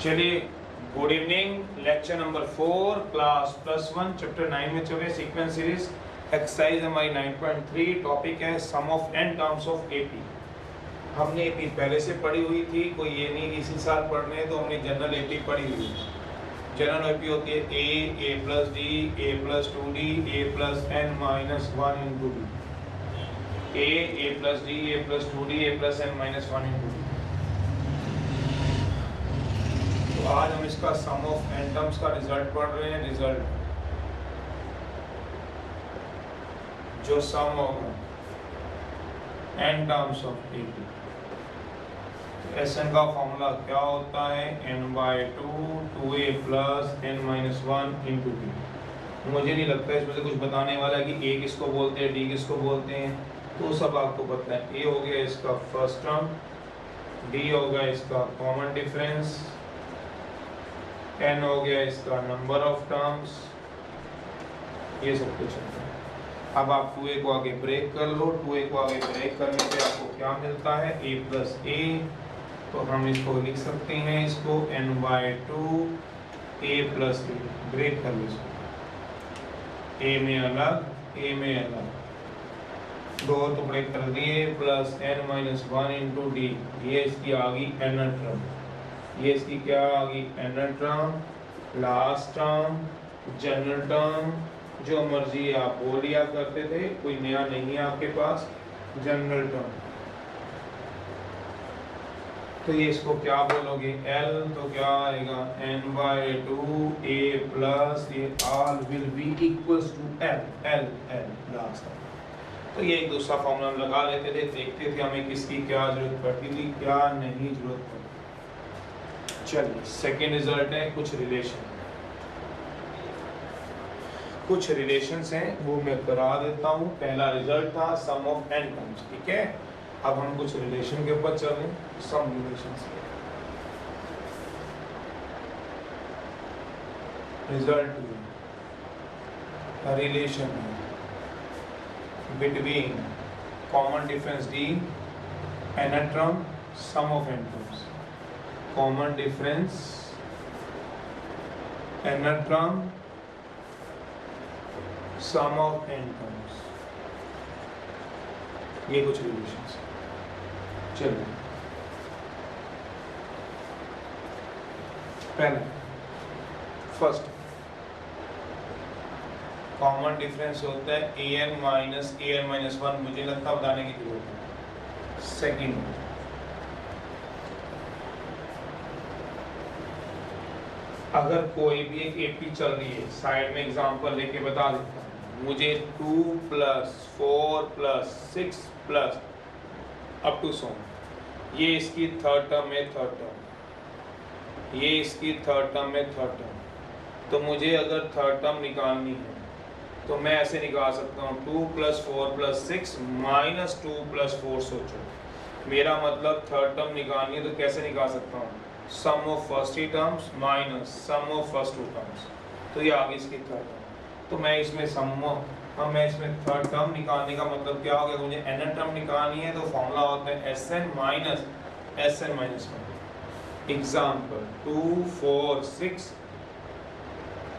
चलिए, good evening. Lecture number 4 class +1 chapter 9 में चल रहे सीक्वेंस सीरीज। एक्सरसाइज हमारी 9.3, टॉपिक है sum of n terms of AP. हमने एपी पहले से पढ़ी हुई थी, कोई ये नहीं कि इसी साल पढ़ने हैं, तो हमने जनरल एपी पढ़ी हुई है। जनरल एपी होती है a plus D, a plus 2d, a plus n minus 1 into D. a plus D, a plus 2d, a plus n minus 1 into D. तो आज हम इसका सम ऑफ n टर्म्स का रिजल्ट पढ़ रहे हैं। रिजल्ट जो सम होगा n terms of AP, Sn का फॉर्मूला क्या होता है? n/2 2a plus n minus 1 into D. मुझे नहीं लगता इसमें से कुछ बताने वाला है कि a किसको बोलते हैं, d किसको बोलते हैं, तो सब आपको पता है। a हो गया इसका फर्स्ट टर्म, d हो गया इसका कॉमन डिफरेंस, n हो गया इसका नंबर ऑफ टर्म्स, ये सब कुछ है। अब आप 2a को आगे ब्रेक कर लो। 2a को आगे ब्रेक करने पे आपको क्या मिलता है? a plus a। तो हम इसको लिख सकते हैं, इसको n/2 a plus a। Break कर लो इसको, a में अलग, a में अलग, दो टुकड़े कर दिए, plus n minus 1 into D. ये इसकी आ गई nth टर्म, ये इसकी क्या आ गई? nth term, last term, general term, जो मर्जी आप बोल लिया करते थे, कोई नया नहीं है आपके पास, जनरल टर्म। तो ये इसको क्या बोलोगे? L, तो क्या आएगा? n/2 a प्लस ये all will be equals to L last term. तो ये एक दूसरा फॉर्मूला हम लगा लेते थे, देखते थे हमें किसकी क्या जरूरत पड़ती थी, क्या नहीं जरूरत पड़ती। चलिए, सेकेंड रिजल्ट है कुछ रिलेशन। कुछ रिलेशंस हैं वो मैं करा देता हूँ। पहला रिजल्ट था सम ऑफ n टर्म्स, ठीक है। अब हम कुछ रिलेशन के ऊपर चलें, सम रिलेशंस के। Result relation between common difference d, nth term, sum of n terms. Common difference nth term, sum of n terms, ये कुछ रिलेशंस। चलिए, पहला फर्स्ट कॉमन डिफरेंस होता है an माइनस an-1, मुझे लगता बताने की जरूरत है। सेकंड, अगर कोई भी एक एपी चल रही है, साइड में एग्जांपल लेके बता देता हूँ, मुझे 2 plus 4 plus 6 plus up to so, ये इसकी थर्ड टर्म है, थर्ड टर्म, ये इसकी थर्ड टर्म है, थर्ड टर्म। तो मुझे अगर थर्ड टर्म निकालनी है तो मैं ऐसे निकाल सकता हूँ 2 प्लस 4 प्लस 6 माइनस 2 प्लस 4। सोचो, मेरा मतलब थर्ड टर्म निकालनी है तो कैसे निकाल सकता हूँ? Sum of first 3 terms minus sum of first 2 terms. तो ये आगे इसकी थर्ड टर्म। तो मैं इसमें मैं इसमें थर्ड टर्म निकालने का मतलब क्या हो गया? मुझे nth टर्म निकालनी है तो फॉर्मूला होता है Sn minus Sn minus 1। Example 2 4 6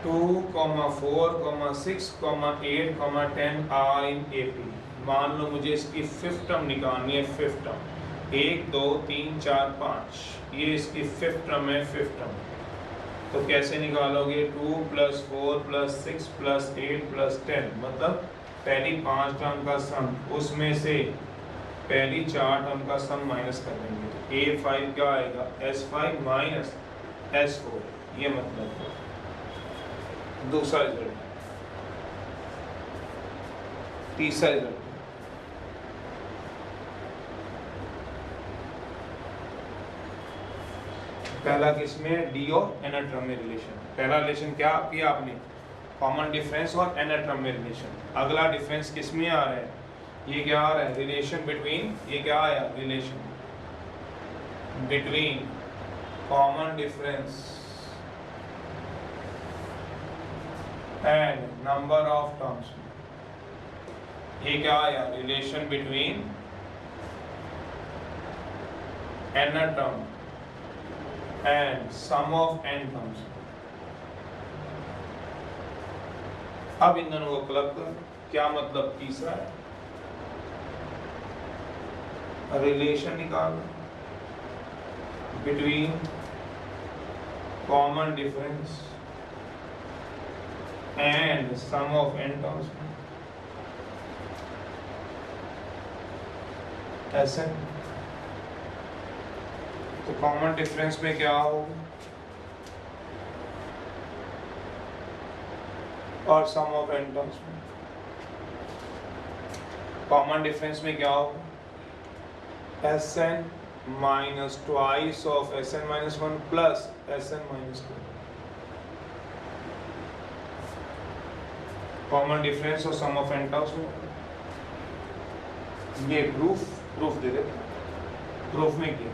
2, 4, 6, 8, 10 are in AP. मान लो मुझे इसकी फिफ्थ टर्म निकालनी है, फिफ्थ टर्म, 1 2 3 4 5, ये इसकी फिफ्थ टर्म है, फिफ्थ टर्म। तो कैसे निकालोगे? 2 प्लस 4 प्लस 6 प्लस 8 प्लस 10, मतलब पहली 5 टर्म का सम, उसमें से पहली 4 टर्म का सम माइनस कर देंगे। A5 क्या आएगा? S5 माइनस S4, ये मतलब दूसरा रिजल्ट। तीसरा रिजल्ट, पहला किसमें? डी और nth टर्म में रिलेशन। पहला रिलेशन क्या किया आपने? कॉमन डिफरेंस और nth टर्म में रिलेशन। अगला डिफरेंस किस में आ रहा है? ये क्या आ रहा है? रिलेशन बिटवीन, ये क्या आया? Relation between common difference and number of terms. ये क्या आया? Relation between nth term and sum of n terms. अब इन दोनों को क्लब कर, क्या मतलब तीसरा है, रिलेशन निकालना between common difference and sum of n terms. ऐसे तो कॉमन डिफरेंस में क्या होगा और सम ऑफ n टर्म्स में, कॉमन डिफरेंस में क्या होगा, Sn minus twice of Sn minus 1 plus Sn minus 2, common difference और सम ऑफ n टर्म्स में। ये प्रूफ दे देते, प्रूफ में क्या,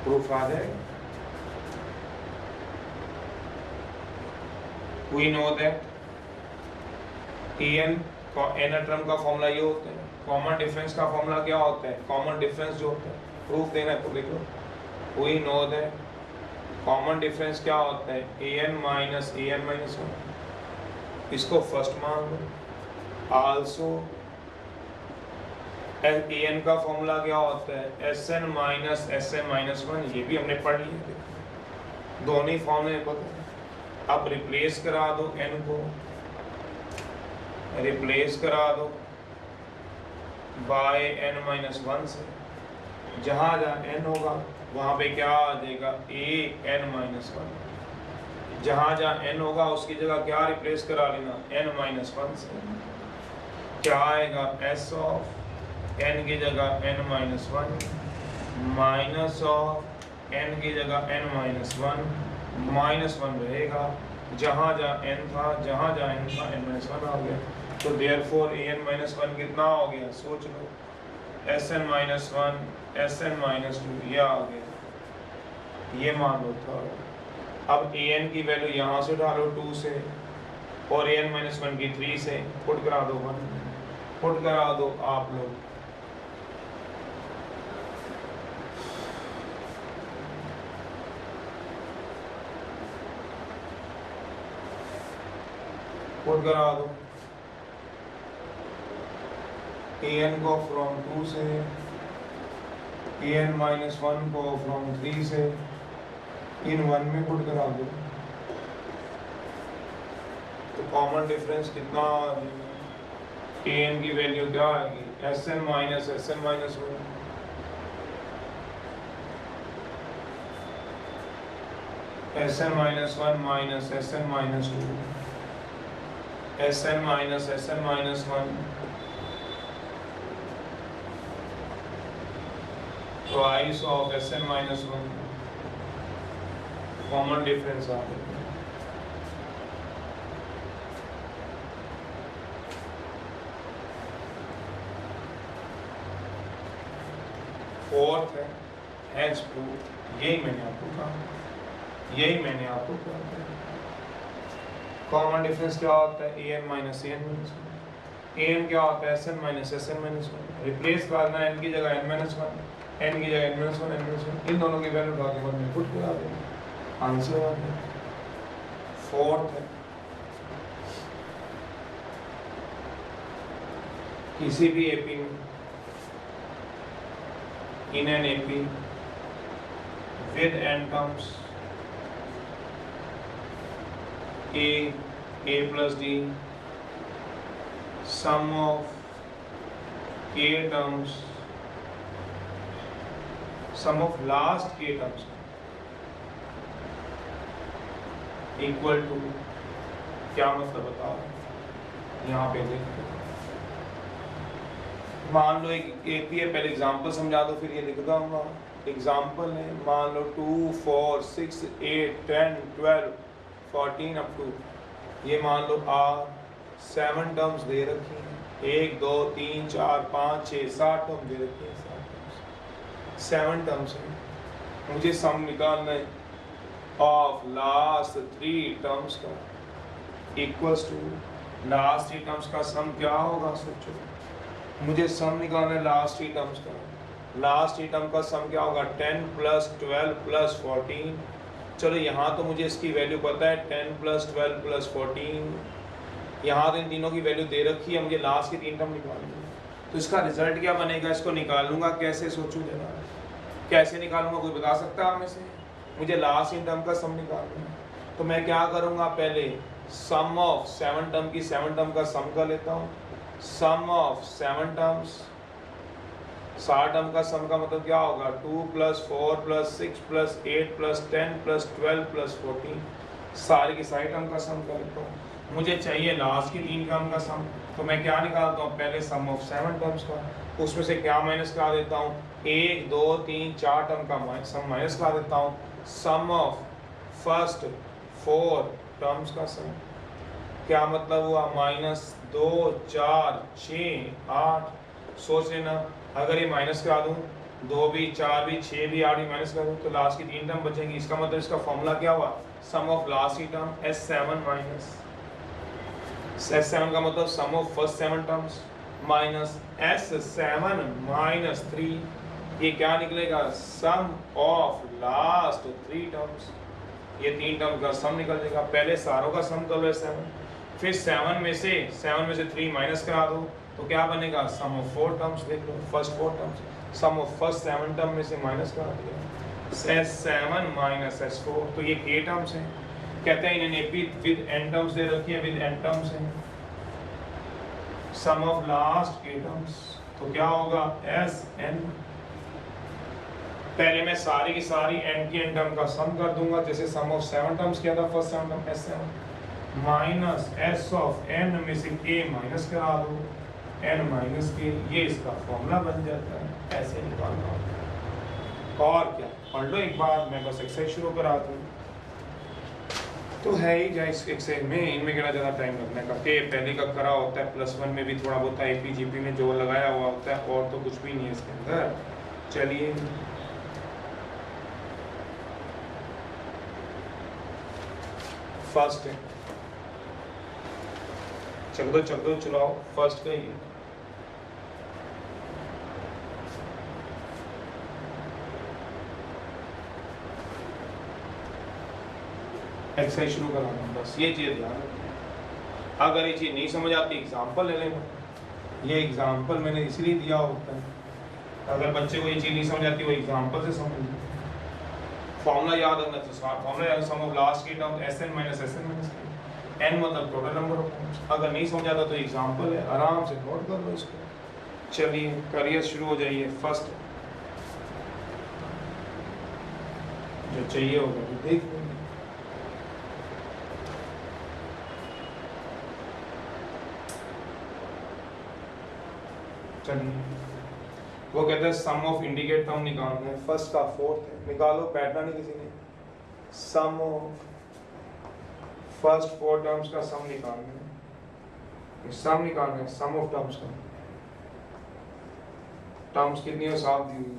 प्रूफ आ जाएगा। We know that n term का फॉर्मूला ये होता है, कॉमन डिफरेंस का फॉर्मूला क्या होता है, कॉमन डिफरेंस जो होता है, प्रूफ देना है तो देखो। We know that common difference क्या होता है, an माइनस 1, इसको फर्स्ट मान लो। आल्सो an का फॉर्मूला क्या होता है, Sn माइनस Sn माइनस 1, ये भी हमने पढ़ लिया, दोनों ही फॉर्मूले पता है। अब रिप्लेस करा दो n को, रिप्लेस करा दो बाय n माइनस 1 से, जहाँ जहाँ n होगा वहाँ पे क्या आ जाएगा, a n माइनस 1, जहाँ जहाँ n होगा उसकी जगह क्या रिप्लेस करा लेना, n माइनस 1 से, क्या आएगा, s ऑफ n की जगह n minus 1 minus of n की जगह n माइनस 1 माइनस 1 रहेगा, जहाँ जहाँ n था n माइनस 1 आ गया। तो देयरफॉर an माइनस 1 कितना हो गया, सोच लो, Sn माइनस 1 Sn माइनस 2, ये आ गया, ये मान लो था। अब an की वैल्यू यहाँ से डालो 2 से और an माइनस 1 की 3 से, पुट करा दो 1, पुट करा दो आप लोग, पुट करा दो an को फ्रॉम 2 से, an माइनस 1 को फ्रॉम 3 से, इन 1 में पुट करा दो, तो कॉमन डिफरेंस कितना आ जाएगा, an की वैल्यू क्या आएगी, Sn minus 1, Sn minus 1 minus Sn minus 2, Sn minus 1 twice of Sn minus 1, common difference आ गया। फोर्थ है हैज प्रूफ, यही मैंने आपको कहा, कॉमन डिफरेंस क्या होता है, an minus an minus 1, an क्या होता है, Sn minus Sn minus 1, replace करना n की जगह n माइनस 1, n की जगह n माइनस 1, इन दोनों की वैल्यू उठा के बाद में पुट करा देंगे, आंसर आ गया। फोर्थ है किसी भी एपी में, इन an AP with n terms a plus d, sum of k terms, sum of last k terms equal to, क्या मतलब बताओ, यहाँ पे देखो, मान लो एक एपी है, पहले एग्जांपल समझा दो फिर ये लिख दूंगा। एग्जांपल है, मान लो 2 4 6 8 10 12 14 अप टू, ये मान लो R 7 टर्म्स दे रखी हैं, 1 2 3 4 5 6 7 टर्म दे रखी हैं, 7 टर्म्स हैं। मुझे सम निकालना है ऑफ लास्ट 3 टर्म्स का इक्वल्स टू, लास्ट 3 टर्म्स का सम क्या होगा, सोचो, मुझे सम निकालना है लास्ट 3 टर्म्स का, लास्ट ही टर्म का सम क्या होगा 10 प्लस 12 प्लस 14। चलो यहाँ तो मुझे इसकी वैल्यू पता है 10 प्लस 12 प्लस 14, यहाँ तो इन तीनों की वैल्यू दे रखी है, मुझे लास्ट की 3 टर्म निकालनी है। तो इसका रिजल्ट क्या बनेगा, इसको निकालूंगा कैसे, सोचूं जरा कैसे निकालूंगा, कोई बता सकता है आप में से? मुझे लास्ट इन टर्म का सम निकालना है, तो मैं क्या करूँगा, पहले सम ऑफ 7 टर्म की 7 टर्म का सम कर लेता हूँ। सम ऑफ 7 टर्म्स, 7 टर्म का सम का मतलब क्या होगा 2 plus 4 plus 6 plus 8 plus 10 plus 12 plus 14, सारे की सारी टर्म का सम कर लेता हूँ। मुझे चाहिए लास्ट की 3 टर्म का सम, तो मैं क्या निकालता हूँ, पहले सम ऑफ 7 टर्म्स का, उसमें से क्या माइनस करा देता हूँ, 1 2 3 4 टर्म का सम माइनस करा देता हूँ। सम ऑफ फर्स्ट 4 टर्म्स का सम, क्या मतलब हुआ, -2 4 6 8। सोच लेना, अगर ये माइनस करा दूँ, 2 भी 4 भी 6 भी 8 भी माइनस कर दूँ, तो लास्ट की 3 टर्म बचेंगी। इसका मतलब इसका फॉर्मूला क्या हुआ, सम ऑफ लास्ट की टर्म S7 माइनस S7 का मतलब sum of first 7 terms minus S7 minus 3, ये क्या निकलेगा, सम ऑफ लास्ट 3 टर्म्स। ये 3 टर्म का सम निकल जाएगा। पहले सारों का सम कर लो 7, फिर 7 में से 3 माइनस करा दो, तो क्या बनेगा, सम ऑफ 4 टर्म्स। देख लो first 4 terms, sum of first 7 term में से माइनस करा दिया, S7 माइनस S4, तो ये k टर्म्स हैं। कहते हैं इन्हें भी विद n टर्म्स दे रखी है, विद n टर्म्स हैं। सम ऑफ लास्ट k टर्म्स, तो क्या होगा Sn। पहले मैं सारी की सारी n की n टर्म का सम कर दूंगा, जैसे सम ऑफ 7 टर्म्स किया था, first 7 term S7 minus S of n में से k माइनस करा दो, n माइनस k, ये इसका फॉर्मूला बन जाता है। ऐसे निकालना और क्या, पढ़ लो एक बार, मैं बस एक्सरसाइज शुरू करा दूँ तो है ही जाए एक्सरसाइज में, इनमें कितना ज़्यादा टाइम लगने का, के पहले का करा होता है, +1 में भी थोड़ा बहुत APGP में जो लगाया हुआ होता है, और तो कुछ भी नहीं है इसके अंदर। चलिए फर्स्ट है, चल दो चलाओ, फर्स्ट का ही है। एक्सरसाइज शुरू कराना है, बस ये चीज़ ध्यान रखें। अगर ये चीज़ नहीं समझ आती, एग्जाम्पल ले लेना, ये एग्जाम्पल मैंने इसलिए दिया होता है, अगर बच्चे को ये चीज़ नहीं समझ आती, वो एग्जाम्पल से समझ। फॉर्मूला याद रखना, तो फॉर्मूला याद, सम ऑफ लास्ट की term Sn minus Sn minus n मतलब टोटल नंबर ऑफ टर्म्स। अगर नहीं समझ आता तो एग्जाम्पल है, आराम से नोट कर लो इसको। चलिए करियर शुरू हो जाइए। फर्स्ट जो चाहिए होगा तो देख लेंगे। चलिए, वो कहते हैं सम ऑफ इंडिकेट टर्म निकालना है, फर्स्ट का फोर्थ है, निकालो, बैठना नहीं किसी ने। सम ऑफ फर्स्ट 4 टर्म्स का सम निकालना है, सम निकालना है, सम ऑफ टर्म्स का। टर्म्स कितनी है, साफ दी हुई,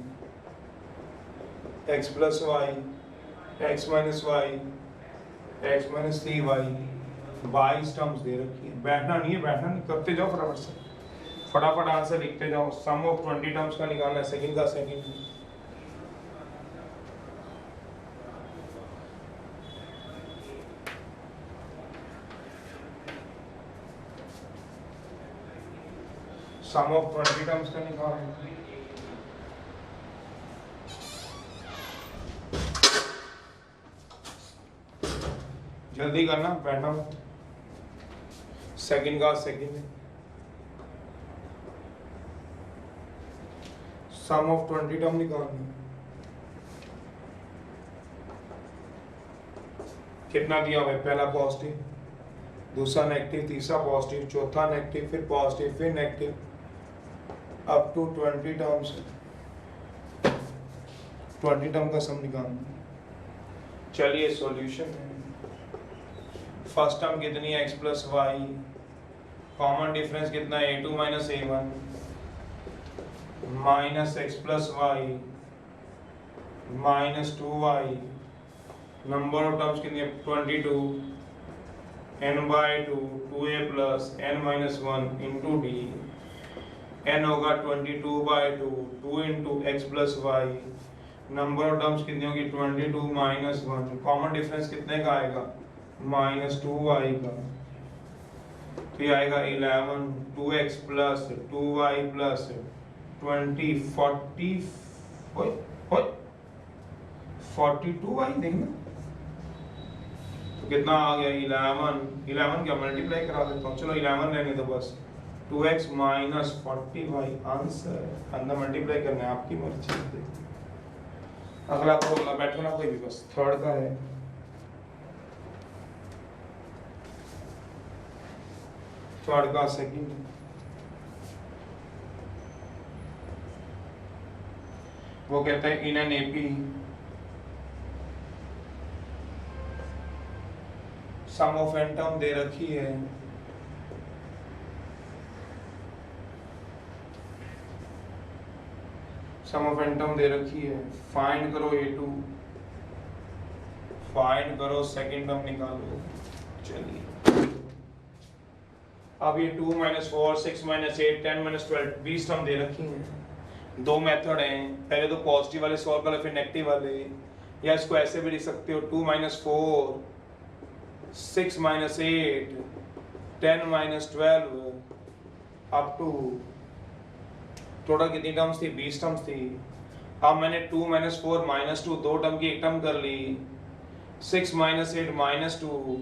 x plus y, x minus y, x minus 3y, 22 terms दे रखी है। बैठना नहीं है, बैठना नहीं, करते जाओ फटाफट से, फटाफट आंसर लिखते जाओ। सम ऑफ 20 टर्म्स का निकालना है, सेकंड का सेकंड। सम ऑफ 20 टर्म्स का निकालना है। जल्दी करना, बैठना मत। सेकंड का सेकंड है, सम ऑफ 20 टर्म निकालना। कितना दिया हुआ है, पहला पॉजिटिव, दूसरा नेगेटिव, तीसरा पॉजिटिव, चौथा नेगेटिव, फिर पॉजिटिव, फिर negative, up to 20 terms. 20 term का सम निकालना। चलिए सॉल्यूशन है। फर्स्ट टर्म कितनी है, x plus y, common difference कितना है, a2 minus a1 minus x plus y minus 2y, number of terms कितनी है 22, n/2 2a plus n minus 1 into d n होगा 22/2, 2 इंटू x plus y, number of terms कितनी होगी 22 minus 1, common difference कितने का आएगा -2 आएगा, तो ये आएगा 11, 2x plus 2y plus 20, 40 42y देखना, तो कितना आ गया 11 क्या मल्टीप्लाई करा देता हूँ, चलो 11 लेने दो बस, 2x माइनस 40y आंसर, अंदर मल्टीप्लाई करना है आपकी मर्जी। अगला तो बैठो ना कोई भी, बस थर्ड का है, थर्ड का सेकंड, वो कहते हैं in an AP sum of n term दे रखी है, सम ऑफ एन टर्म दे रखी है, फाइंड करो a2, फाइंड करो सेकंड टर्म निकालो। चलिए अब ये 2 - 4 6 - 8 10 - 12 20 टर्म दे रखी हैं। दो मेथड हैं, पहले तो पॉजिटिव वाले सॉल्व कर लो, फिर नेगेटिव वाले, या इसको ऐसे भी लिख सकते हो 2 - 4 6 - 8 10 - 12 अप टू टोटल कितनी टर्म्स थी 20 टर्म्स थी। अब मैंने 2 - 4 -2 दो टर्म की एक टर्म कर ली, 6 - 8 -2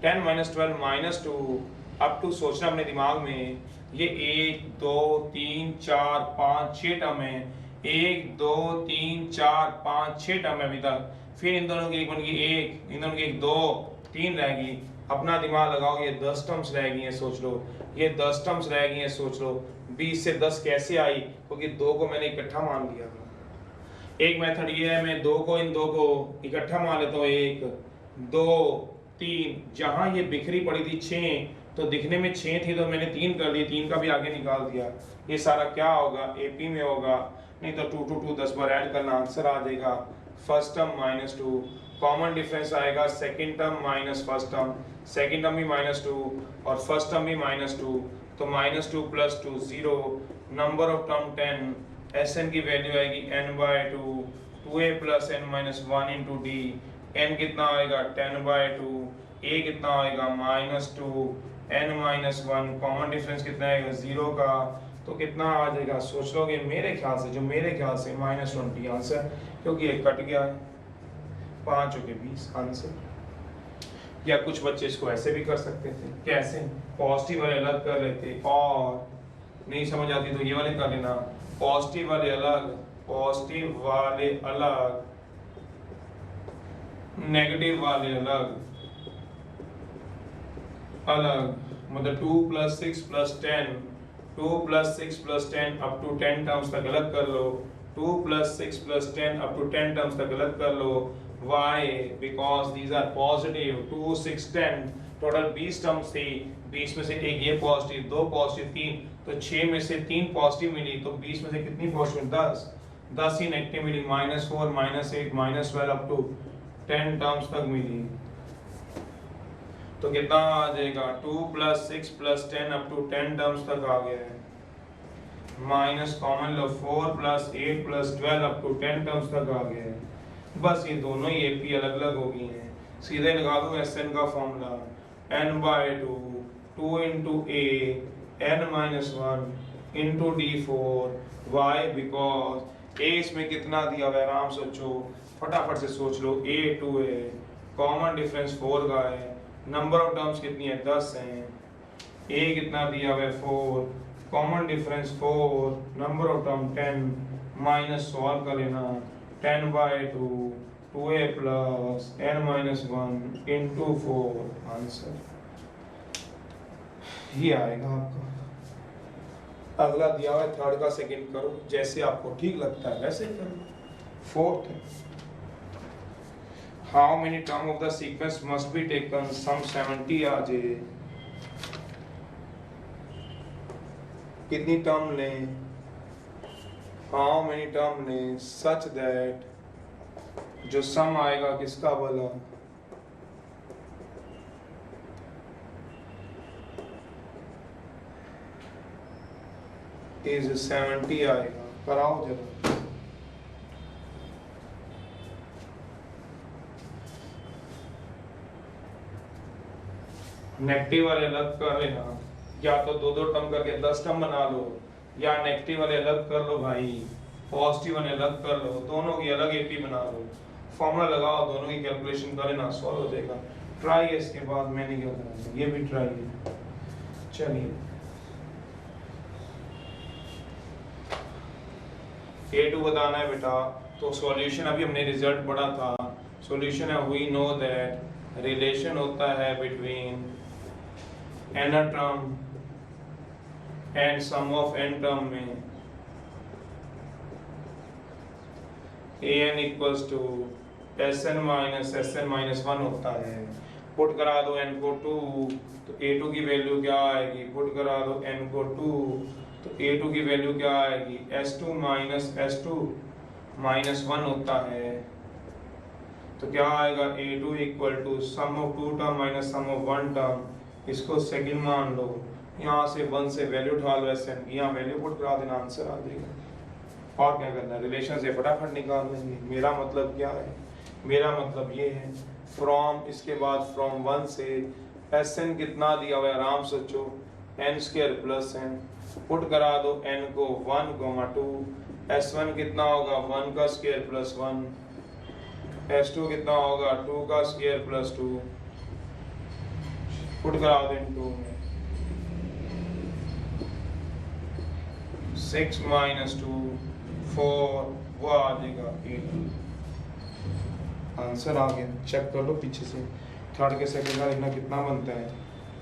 10 - 12 -2 अप टू सोचना अपने दिमाग में, ये 1 2 3 4 5 6 टर्म है, 1 2 3 4 5 6 टर्म है अभी तक, फिर इन दोनों की एक बन गई 1, इन दोनों की एक 2 3 रह गई। अपना दिमाग लगाओ, ये 10 टर्म्स रह गई हैं, सोच लो ये 10 टर्म्स रह गई हैं, सोच लो 20 से 10 कैसे आई, क्योंकि 2 को मैंने इकट्ठा मान लिया था। एक मेथड ये है, मैं 2 को इन 2 को इकट्ठा मान लेता हूँ, 1 2 3, जहां ये बिखरी पड़ी थी 6, तो दिखने में 6 थी तो मैंने 3 कर दी, 3 का भी आगे निकाल दिया। ये सारा क्या होगा एपी में होगा, नहीं तो 2 2 2 10 बार ऐड करना आंसर आ जाएगा। फर्स्ट टर्म -2, कॉमन डिफरेंस आएगा second term minus first term, second term भी -2 और फर्स्ट टर्म भी -2, तो -2 + 2 0, नंबर ऑफ टर्म 10, Sn की वैल्यू आएगी n/2, 2a + n - 1 × d, n कितना आएगा 10/2, a कितना आएगा -2, n - 1, कॉमन डिफरेंस कितना आएगा 0 का, तो कितना आ जाएगा सोच लोगे मेरे ख्याल से, जो मेरे ख्याल से -20 आंसर, क्योंकि ये कट गया है 5 हो गए 20 आंसर। या कुछ बच्चे इसको ऐसे भी कर सकते थे, कैसे पॉजिटिव वाले अलग कर लेते, और नहीं समझ आती तो ये वाले कर लेना, पॉजिटिव वाले अलग, पॉजिटिव वाले अलग, नेगेटिव वाले अलग अलग, मतलब 2 + 6 + 10, 2 + 6 + 10 अप टू 10 टर्म्स तक अलग कर लो, 2 + 6 + 10 अप टू 10 टर्म्स तक अलग कर लो। Why? Because these are positive, 2 6 10, total 20 terms थी, 20 में से एक ये पॉजिटिव, 2 पॉजिटिव 3, तो 6 में से 3 पॉजिटिव मिली, तो 20 में से कितनी पॉजिटिव 10 ही नेगेटिव मिली, -4 -8 -12 अप टू 10 टर्म्स तक मिली, तो कितना आ जाएगा 2 + 6 + 10 अप टू 10 टर्म्स तक आ गया है, माइनस कॉमन लो 4 + 8 + 12 अप टू 10 टर्म्स तक आ गया है। बस ये दोनों ही एपी अलग अलग हो गई हैं, सीधे लगा दो एसएन का formula, n/2 2 × a n - 1 × d4, y because a इसमें कितना दिया हुआ है, आराम सोचो फटाफट से सोच लो, a 2 है, कॉमन डिफरेंस 4 का है, नंबर ऑफ टर्म्स कितनी है 10 हैं, a कितना दिया हुआ है 4, common difference 4, number of term 10, minus solve कर लेना 10/2 2a + n - 1 × 4, आंसर ये आएगा आपका। अगला दिया हुआ है थर्ड का सेकंड करो, जैसे आपको ठीक लगता है वैसे करो। फोर्थ है, how many term of the sequence must be taken, sum 70 आ जाए, कितनी टर्म लें, हाउ मेनी टर्म लें सच दैट, जो सम आएगा किसका बोला, इज 70 आएगा। कराओ जरा। नेगेटिव वाले अलग कर लेना, या तो दो दो टर्म करके 10 टर्म बना लो, या नेगेटिव वाले अलग कर लो भाई, पॉजिटिव वाले अलग कर लो, दोनों की अलग एपी बना लो, फॉर्मूला लगाओ, दोनों की कैलकुलेशन कर लेना, सॉल्व हो जाएगा। ट्राई है, इसके बाद मैंने क्या करना, ये भी ट्राई है। चलिए A2 बताना है बेटा। तो सॉल्यूशन अभी हमने रिजल्ट पढ़ा था। सॉल्यूशन है, वी नो दैट रिलेशन होता है between n term and sum of n term में an equals to Sn minus Sn minus 1 होता है। पुट करा दो n को 2 तो A2 की वैल्यू क्या आएगी, पुट करा दो n को 2 तो A2 की वैल्यू क्या आएगी, S2 माइनस 1 होता है। तो क्या आएगा, A2 equal to sum of 2 term minus sum of 1 term, इसको सेकंड मान लो, यहाँ से 1 से वैल्यू उठा लो Sn, यहाँ वैल्यू पुट करा देना, आंसर आ जाएगा। और क्या करना है, रिलेशन से फटाफट निकाल लेंगे। मेरा मतलब क्या है, मेरा मतलब ये है, फ्रॉम, इसके बाद फ्रॉम 1 से Sn कितना दिया हुआ है, आराम से सोचो, n square plus n, put करा दो n को 1, 2, S1 कितना होगा, 1 का स्क्वायर प्लस 1, S2 कितना होगा, 2 का स्क्वायर प्लस 2, पुट करा दो इन 2 में, 6 माइनस 2 4, वो आ जाएगा 8। आंसर आ गया, चेक कर लो पीछे से। थर्ड के सेकंड का लिखना कितना बनता है,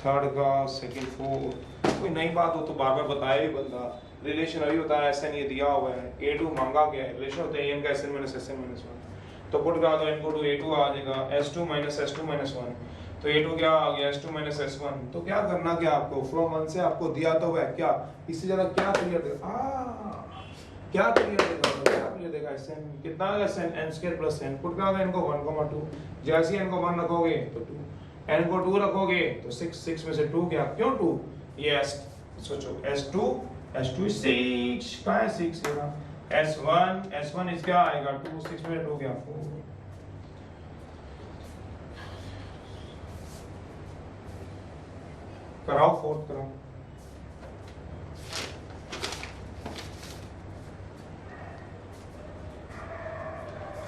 थर्ड का सेकंड 4। कोई नई बात हो तो बार बार बताया भी बंदा। रिलेशन अभी बताया, Sn ये दिया हुआ है, A2 मांगा गया है, रिलेशन होता है an का Sn माइनस Sn माइनस 1। तो पुट करा दो n को 2, A2 आ जाएगा S2 माइनस S2 माइनस 1, तो A2 क्या आ गया, S2 माइनस S1। तो क्या करना, क्या आपको फ्रॉम 1 से आपको दिया तो है क्या, इससे ज़्यादा क्या क्लियर देगा, क्या क्लियर देगा, क्या क्लियर देगा, Sn कितना है, Sn n square plus n, put करा दो n को 1, 2, जैसे n को 1 रखोगे तो 2, n को 2 रखोगे तो 6 में से 2 क्या, क्यों 2, ये सोचो S2 6 कहाँ है, 6 S1 इस क्या आएगा 2, 6 में 2 क्या 4। कराओ फोर्थ कराओ।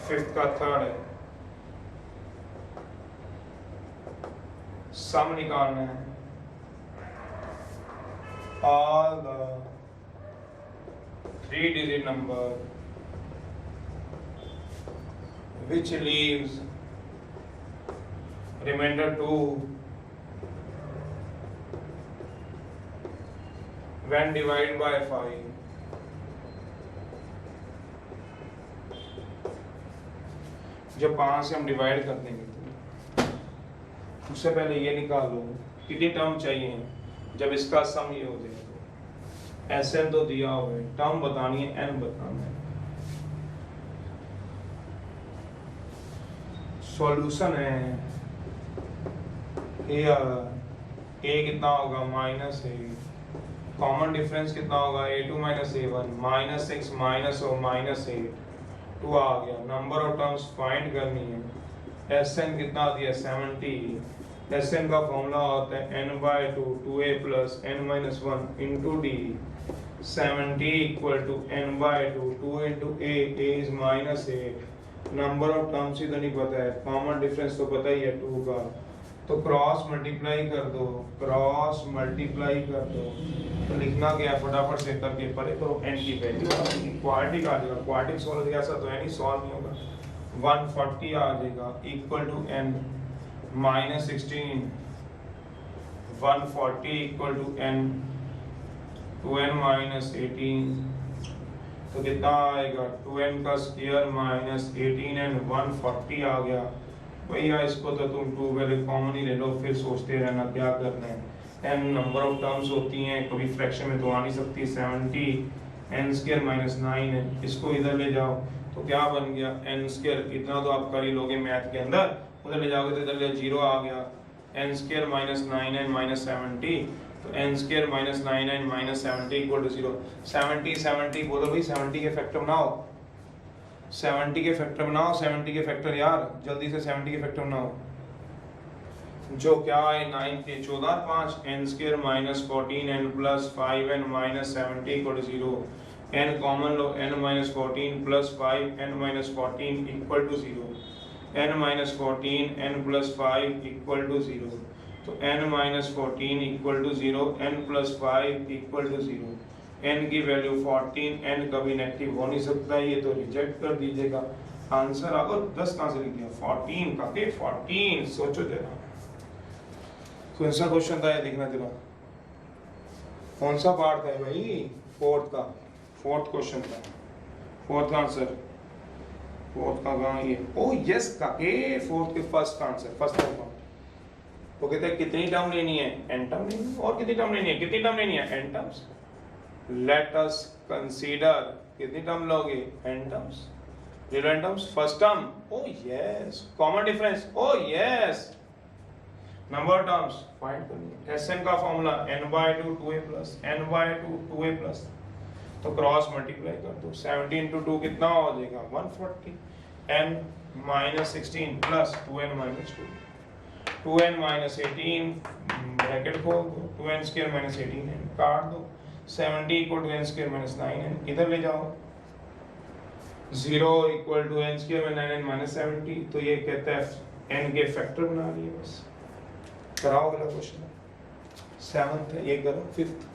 फिफ्थ का थर्ड है, सम निकालना है, all the 3-digit number which leaves remainder 2 when divided by 5। जब 5 से हम डिवाइड कर देंगे तो उससे पहले ये निकाल लो कितनी टर्म चाहिए, जब इसका सम ये हो जाएगा। Sn तो दिया हुआ है, टर्म बतानी है, n बताना है। सॉल्यूशन है a कितना होगा -8, कॉमन डिफरेंस कितना होगा A2 माइनस A1, -6 -8 2 आ गया। नंबर ऑफ टर्म्स फाइंड करनी है, Sn कितना दिया 70, Sn का फॉर्मूला होता है n/2 2a plus n minus 1 into d, 70 equal to n/2 2 into a is -8। Number of terms ही तो नहीं पता है, कॉमन डिफरेंस तो पता ही है 2 का, तो क्रॉस मल्टीप्लाई कर दो, क्रॉस मल्टीप्लाई कर दो। तो लिखना क्या है, फटाफट से करके परे करो, n की वैल्यू क्वाड्रेटिक आ जाएगा, क्वाड्रेटिक सॉल्व हो जाएगा, ऐसा तो है नहीं सॉल्व नहीं होगा। 140 आ जाएगा equal to n -16, 140 equal to n 2n -18, तो कितना आएगा 2n का स्क्वायर -18n 140 आ गया। भैया इसको तो तुम 2 वैल्यू कॉमन ही ले लो, फिर सोचते रहना क्या करना है। n नंबर ऑफ टर्म्स होती हैं, कभी फ्रैक्शन में तो आ नहीं सकती। 70 n स्क्वायर -9 है, इसको इधर ले जाओ तो क्या बन गया n स्क्वायर, इतना तो आप कर ही लोगे मैथ के अंदर, उधर ले जाओगे तो इधर ले 0 आ गया, n स्क्वायर -9n -70, तो n square minus 9n minus 70 equal to 0। 70 बोलो भाई, 70 के फैक्टर बनाओ, 70 के फैक्टर बनाओ, 70 के फैक्टर यार जल्दी से 70 के फैक्टर बनाओ। जो क्या है 9 के 14 और 5 n square minus 14n plus 5n minus 70 equal to 0। n common लो, n minus 14 plus 5 n minus 14 equal to 0। n minus 14 n plus 5 equal to 0। तो n minus 14 equal to 0, n plus 5 equal to 0। n की value 14, n कभी negative हो नहीं सकता, ये तो reject कर दीजिएगा। आंसर आपको 10 कहाँ से लिख दिया? 14 का के 14। सोचो जरा कौन सा क्वेश्चन था ये, देखना जरा कौन सा पार्ट था भाई? फोर्थ का, फोर्थ क्वेश्चन था, फोर्थ का आंसर, फोर्थ का कहाँ ये? ओ यस का के फोर्थ के फर्स्ट का आंसर, फर्स्ट का। वो कहते हैं कितनी टर्म लेनी है? n टर्म लेनी है। और कितनी टर्म लेनी है? कितनी टर्म लेनी है? n terms. Let us consider, कितनी टर्म लोगे? n terms. Relevant terms, first term, ओ यस। कॉमन डिफरेंस, ओ यस। नंबर टर्म्स फाइंड करनी है। Sn का formula n/2 2a plus n/2 2a plus, तो क्रॉस मल्टीप्लाई कर दो। 70 into 2 कितना हो जाएगा? 140। n minus 16 plus 2n minus 2, 2n minus 18 bracket खोल दो, 2n स्क्वायर माइनस 18n काट दो। 70 equal to n square minus 9n इधर ले जाओ। 0 equal to n square minus 9n minus 70, तो ये कहता है n के फैक्टर बना लिए बस। कराओ अगला क्वेश्चन, सेवंथ है, ये करो फिफ्थ।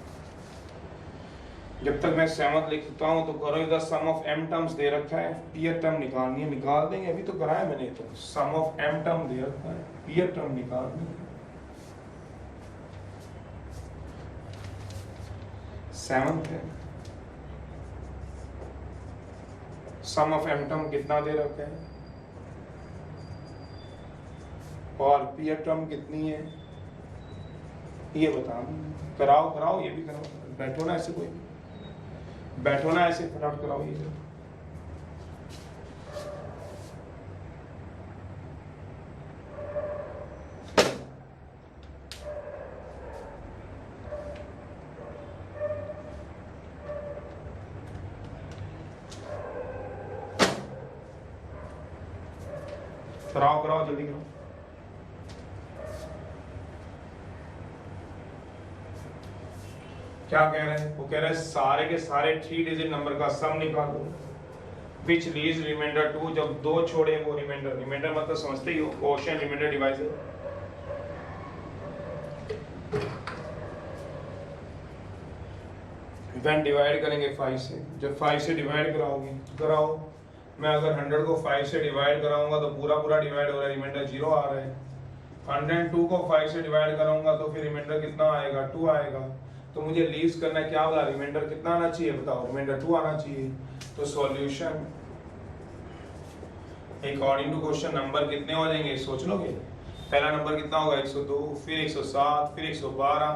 जब तक मैं सेवंथ लिखता हूँ तो करो। इधर सम ऑफ m टर्म्स दे रखा है, पीयर टर्म निकालनी है, निकाल देंगे, अभी तो कराया मैंने। तो सम ऑफ m टर्म दे रखा है, पीयर टर्म निकालनी है। सेवंथ है, सम ऑफ m टर्म कितना दे रखा है और पीयर टर्म कितनी है ये बता। कराओ कराओ, ये भी कराओ। बैठो ना ऐसे, कोई बैठो ना ऐसे, फटाफट कराओ ये। कराओ कराओ, जल्दी करो। क्या कह रहे हैं? वो कह रहे हैं सारे के सारे 3 डिजिट नंबर का सम निकालो, विच लीव्स रिमाइंडर 2। जब 2 छोड़े वो रिमाइंडर, रिमाइंडर मतलब समझते ही हो, quotient remainder divisor. When divide करेंगे 5 से, जब 5 से डिवाइड कराओगे, कराओ। मैं अगर 100 को 5 से डिवाइड कराऊंगा तो पूरा पूरा डिवाइड हो रहा है, रिमाइंडर 0 आ रहा है। 102 को 5 से डिवाइड कराऊंगा तो फिर रिमाइंडर कितना आएगा? 2 आएगा। तो मुझे लीव्स करना है, क्या बोला? रिमाइंडर कितना आना चाहिए बताओ? रिमाइंडर 2 आना चाहिए। तो solution according to question number कितने हो जाएंगे सोच लोगे? पहला नंबर कितना होगा? 102, फिर 107, फिर 112,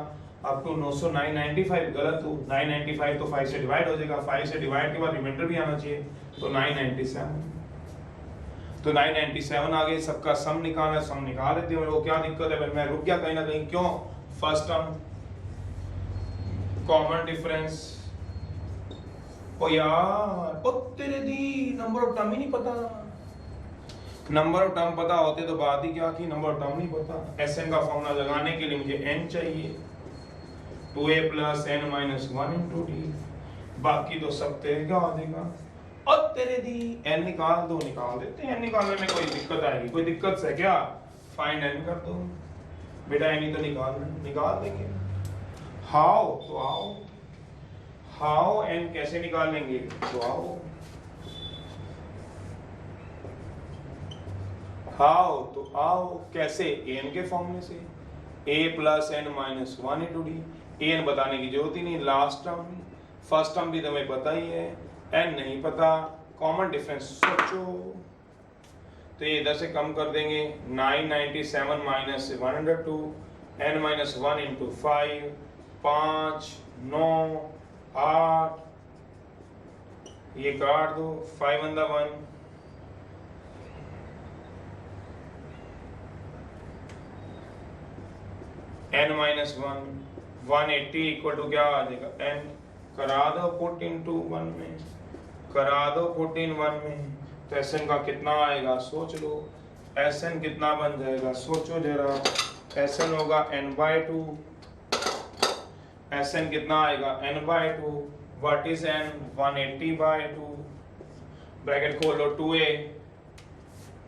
अप टू 995। गलत हो, 995 तो 5 से डिवाइड हो जाएगा, 5 से डिवाइड के बाद रिमाइंडर भी आना चाहिए, तो 997। तो 997 आ गए। सबका सम निकालना, सम निकाल लेते हैं। वो क्या दिक्कत है? मैं रुक गया कहीं ना कहीं, क्यों? First term common difference. ओ यार, ओ तेरे दी, नंबर ऑफ टर्म ही नहीं पता। नंबर ऑफ टर्म पता होते तो बात ही क्या थी, नंबर ऑफ टर्म नहीं पता। Sn का फॉर्मूला लगाने के लिए मुझे n चाहिए, 2a plus n minus 1 into D. बाकी तो सब तेरे क्या हो जाएगा? और तेरे दी n निकाल दो, निकाल देते हैं। n निकालने में कोई दिक्कत आएगी? कोई दिक्कत है क्या? फाइंड n कर दो बेटा, n ही तो निकाल देंगे। हाउ? तो आओ, हाउ n कैसे निकाल लेंगे? तो आओ, हाउ? तो आओ कैसे? an के फॉर्मूले से, a plus n minus 1 into D. an बताने की जरूरत ही नहीं, लास्ट टर्म, फर्स्ट टर्म भी तुम्हें पता ही है, n नहीं पता। कॉमन डिफरेंस सोचो, तो ये इधर से कम कर देंगे। 997 माइनस 102, n माइनस 1 इंटू 5, 5 9 8, ये काट दो, 5 1 1, n माइनस 1, 180 इक्वल टू क्या आ जाएगा n, करा दो पुट इनटू 1 में, करा दो पुट इन 1 में, तो Sn का कितना आएगा सोच लो। Sn कितना बन जाएगा सोचो जरा। Sn होगा n/2, Sn कितना आएगा n/2। What is n? 180/2, bracket खोलो 2a,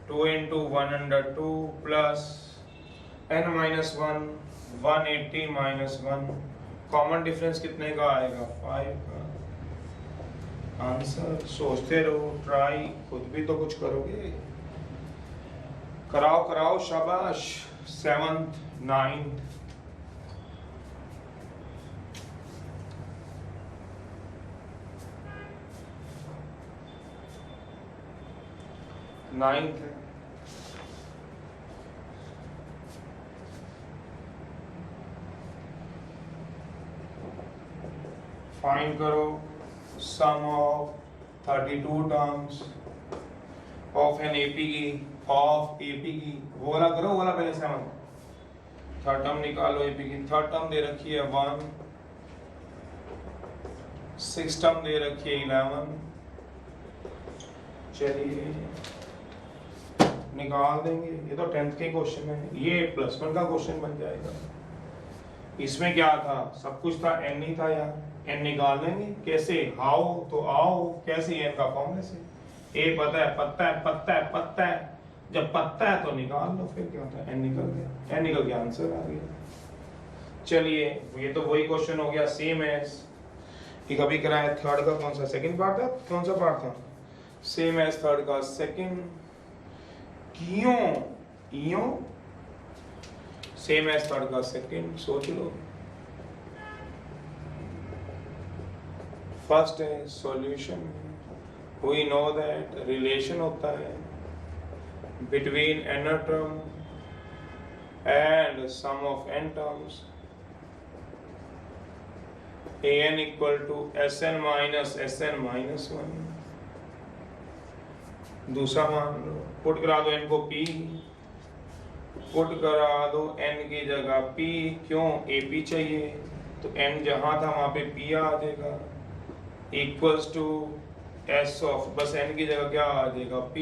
2 into 1/2 plus n minus 1, 180 minus 1, common difference कितने का आएगा 5 का। आंसर सोचते रहो, ट्राई खुद भी तो कुछ करोगे, कराओ कराओ शाबाश। 7th 9th है। फाइंड करो sum of 32 terms of an AP की, वो वाला करो, वो वाला पहले 7। थर्ड टर्म निकालो एपी की। थर्ड टर्म दे रखी है 1, 6 टर्म दे रखी है 11। चलिए निकाल देंगे, ये तो 10th के क्वेश्चन है, ये +1 का क्वेश्चन बन जाएगा। इसमें क्या था, सब कुछ था, n नहीं था यार। n निकाल लेंगे कैसे, हाउ, तो आओ कैसे, n का फॉर्मूले से। a पता है, पता है, जब पता है तो निकाल लो, फिर क्या होता है, n निकल गया, n निकल गया, आंसर आ गया। चलिए ये तो वही क्वेश्चन हो गया, सेम एज ये कभी कराया। थर्ड का कौन सा सेकंड पार्ट था, कौन सा पार्ट था, सेम एज थर्ड का सेकंड। क्यों सेम एज थर्ड का सेकंड, सोच लो। फर्स्ट है solution, we know that relation होता है between n term and sum of n terms, an equal to Sn minus 1। दूसरा मान लो, पुट करा दो n को p, पुट करा दो n की जगह p, क्यों ap चाहिए, तो n जहां था वहां पे p आ जाएगा, इक्वल्स टू s ऑफ, बस n की जगह क्या आ जाएगा p,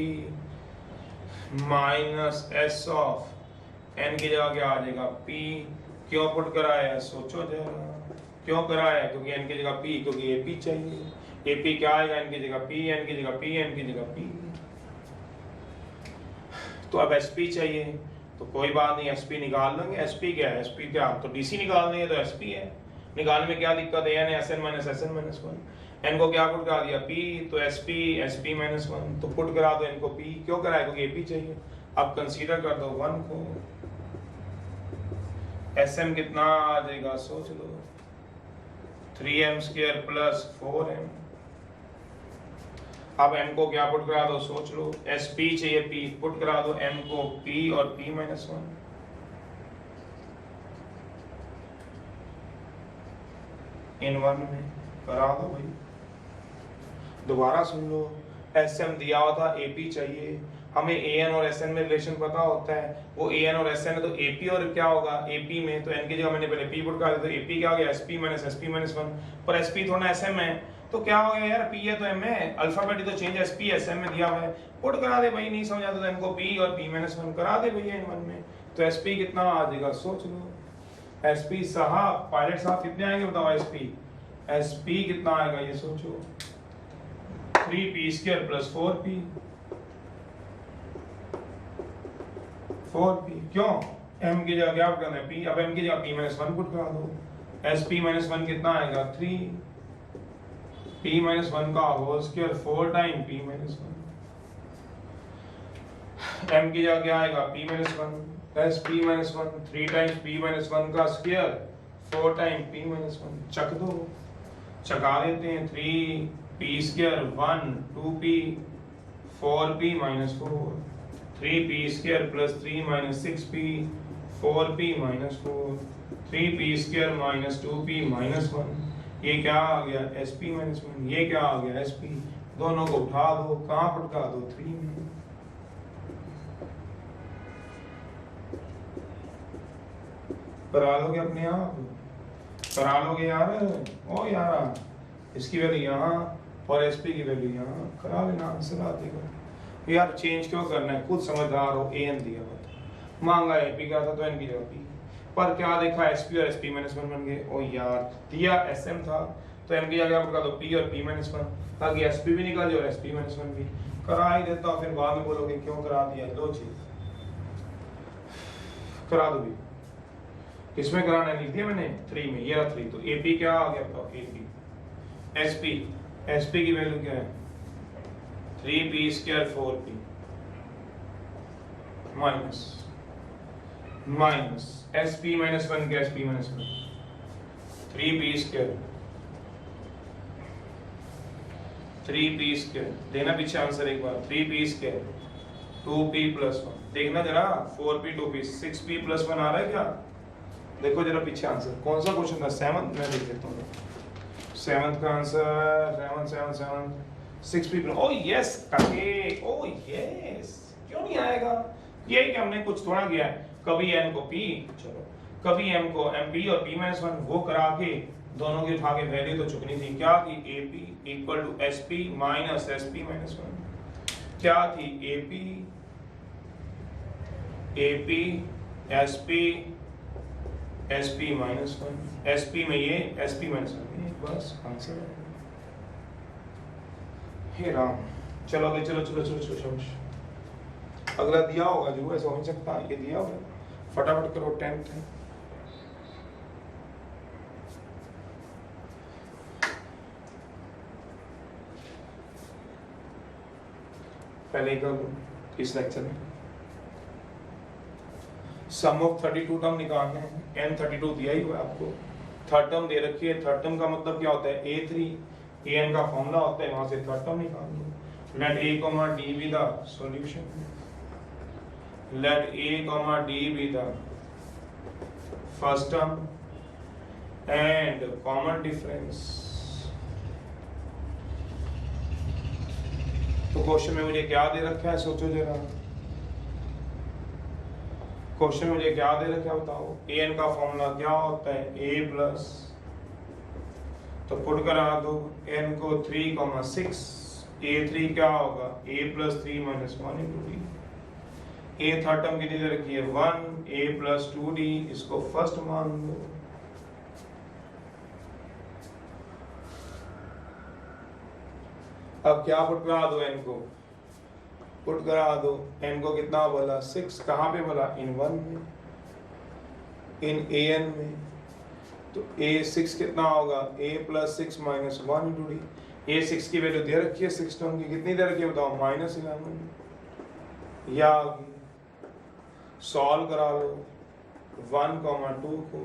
minus s of, n की जगह क्या आ जाएगा p। क्यों पुट कराया, सोचो जरा, क्यों कराया, क्योंकि n की जगह p, क्योंकि ap चाहिए, ap क्या आएगा, n की जगह p, n की जगह p, n की जगह p। तो अब sp चाहिए, तो कोई बात नहीं, sp निकाल लेंगे। sp क्या है, sp क्या, तो dc निकालनी है तो sp है, निकालने में क्या दिक्कत है, n Sn माइनस 1, n को क्या पुट करा दिया p, तो sp माइनस 1, तो पुट करा दो n को p, क्यों कराया, क्योंकि ap चाहिए। अब कंसीडर कर दो 1 को, Sm कितना आ जाएगा सोच लो, 3m² प्लस 4m। अब m को क्या पुट करा दो सोच लो, sp चाहिए p, पुट करा दो m को p और p माइनस 1। इन 1 में करा दो भाई, दोबारा सुन लो। Sm दिया हुआ था, ap चाहिए, हमें an और Sn में रिलेशन पता होता है, वो an और Sn है, तो ap और क्या होगा ap में, तो n की जगह मैंने पहले p पुट करा दिया, तो ap क्या हो गया sp माइनस 1, पर sp थोड़ा sm है, तो क्या हो गया यार, p है तो m है, अल्फाबेट तो चेंज sp sm में दिया हुआ है, पुट करा दे भाई, नहीं समझा तो n को p और p माइनस 1 करा दे भैया इन 1 में, तो sp कितना आ जाएगा सोच लो। sp साहब, पायलट साहब कितने आएंगे बताओ, sp कितना आएगा ये सोचो, 3p² प्लस 4p, क्यों, m की जगह क्या पुट करना है p, अब m की जगह p माइनस 1 पुट करा दो, sp माइनस 1 कितना आएगा 3, p माइनस 1 का whole square 4 time p minus 1, m की जगह क्या आएगा p minus 1 plus p minus 1, 3 times p minus 1 का स्क्वायर 4 टाइम p माइनस 1, चक दो, चका देते हैं, 3p² 1 2p 4p minus 4, 3p² plus 3 minus 6p 4p minus 4, 3p² minus 2p minus 1, ये क्या आ गया sp माइनस 1, ये क्या आ गया sp, दोनों को उठा दो, कहाँ पटका दो 3 में, करा लोगे अपने आप। करा लोगे यार? ओ यार, इसकी वैल्यू यहाँ और एसपी की वैल्यू यहाँ, करा लेना आंसर आ जाएगा। यार चेंज क्यों करना है, खुद समझदार हो। एन दिया हुआ था, मांगा एपी का था तो एन की जगह पी, पर क्या देखा एसपी और एसपी माइनस वन बन गए। ओ यार, दिया एसएम था तो एम की जगह पर दो पी और पी माइनस वन, ताकि एसपी भी निकल जाए और एसपी माइनस वन भी। करा ही देता हूँ, फिर बाद में बोलोगे क्यों करा दिया। दो चीज करा दो भी, किसमें कराना लिख दिया मैंने, 3 में। ये रहा 3, तो एपी क्या आ गया बताओ, एपी एसपी, एसपी की वैल्यू क्या है 3p square 4p minus minus SP minus one क्या, SP minus one 3p square 3p square, देना पीछे आंसर एक बार, 3p स्क्वायर 2p प्लस 1, देखना जरा 4p 2p 6p प्लस 1 आ रहा है क्या, देखो जरा पीछे आंसर। कौन सा क्वेश्चन था, 7, मैं देख लेता हूँ 7th का आंसर 7 6p प्लस, ओ यस काके, ओ यस, क्यों नहीं आएगा। यही कि हमने कुछ थोड़ा किया है, कभी n को p, चलो कभी m को mp और p माइनस 1, वो करा के दोनों की उठा के वैल्यू तो चुकनी थी। क्या थी, ap equal to sp minus sp minus 1, क्या थी ap sp sp minus 1, sp में ये sp माइनस 1, बस आंसर है। हे राम, चलो आगे, चलो चलो चलो चलो चलो, अगला दिया होगा जो, ऐसा हो नहीं सकता, ये दिया होगा, फटाफट करो। 10th है, पहले कर लो इस लेक्चर में। सम ऑफ 32 टर्म निकालने हैं, n 32 दिया ही हुआ है आपको, थर्ड टर्म दे रखी है। थर्ड टर्म का मतलब क्या होता है, a3 an का फॉर्मूला होता है, वहां से थर्ड टर्म निकाल लो। Let a, d be the solution, let a, d be the first term and common difference. तो क्वेश्चन में मुझे क्या दे रखा है, सोचो जरा, क्वेश्चन में मुझे क्या दे रखा है बताओ। an का फॉर्मूला क्या होता है, a प्लस, तो पुट करा दो n को 3,6, a3 क्या होगा, a plus 3 minus 1 into d। a third term कितनी दे रखी है 1, a प्लस 2d, इसको फर्स्ट मान लो। अब क्या पुट करा दो, n को पुट करा दो, n को कितना बोला 6, कहाँ पे बोला, इन 1 में, इन an में, तो a6 कितना होगा, a plus 6 minus 1 into D. a6 की वैल्यू दे रखी है 6 टर्म की, कितनी दे रखी है बताओ, -11, या सॉल्व करा लो 1, 2 को,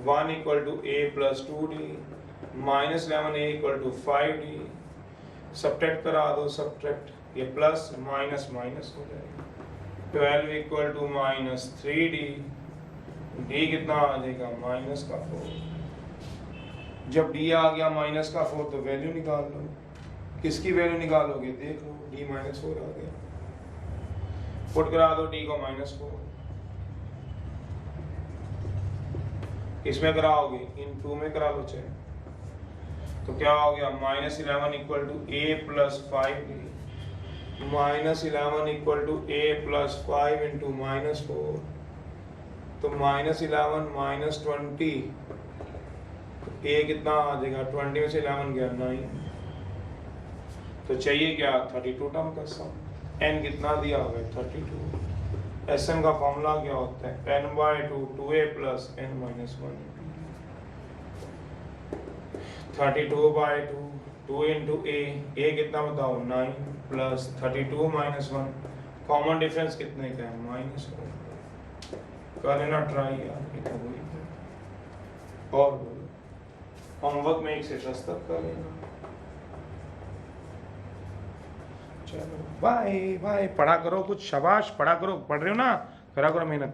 1 equal to a plus 2d, -11 a equal to 5d, subtract करा दो, सब्ट्रैक्ट, ये प्लस माइनस माइनस हो जाएगा, 12 इक्वल टू -3d, d कितना आ जाएगा, -4। जब d आ गया -4 तो वैल्यू निकाल लो, किसकी वैल्यू निकालोगे, देख लो, d -4 आ गया, पुट करा दो d को -4, किसमें कराओगे, इन 2 में करा लो चाहे, तो क्या हो गया, -11 equal to a plus 5d, -11 equal to a plus 5 into -4, तो -11 -20, a कितना आ जाएगा, 20 में से 11 गया 9, तो चाहिए क्या, 32 टर्म का सम। n कितना दिया हुआ है 32, Sn का फॉर्मूला क्या होता है, n/2 2a plus n minus 1, 32/2 2 into a कितना बताओ 9 प्लस 32 माइनस 1, कॉमन डिफरेंस कितने का है, -1, कर लेना ट्राई यार, ये तो वही है। और बोलो, होमवर्क में 1 से 10 तक कर लेना। चलो बाय बाय, पढ़ा करो कुछ, शाबाश, पढ़ा करो, पढ़ रहे हो ना, करा करो मेहनत।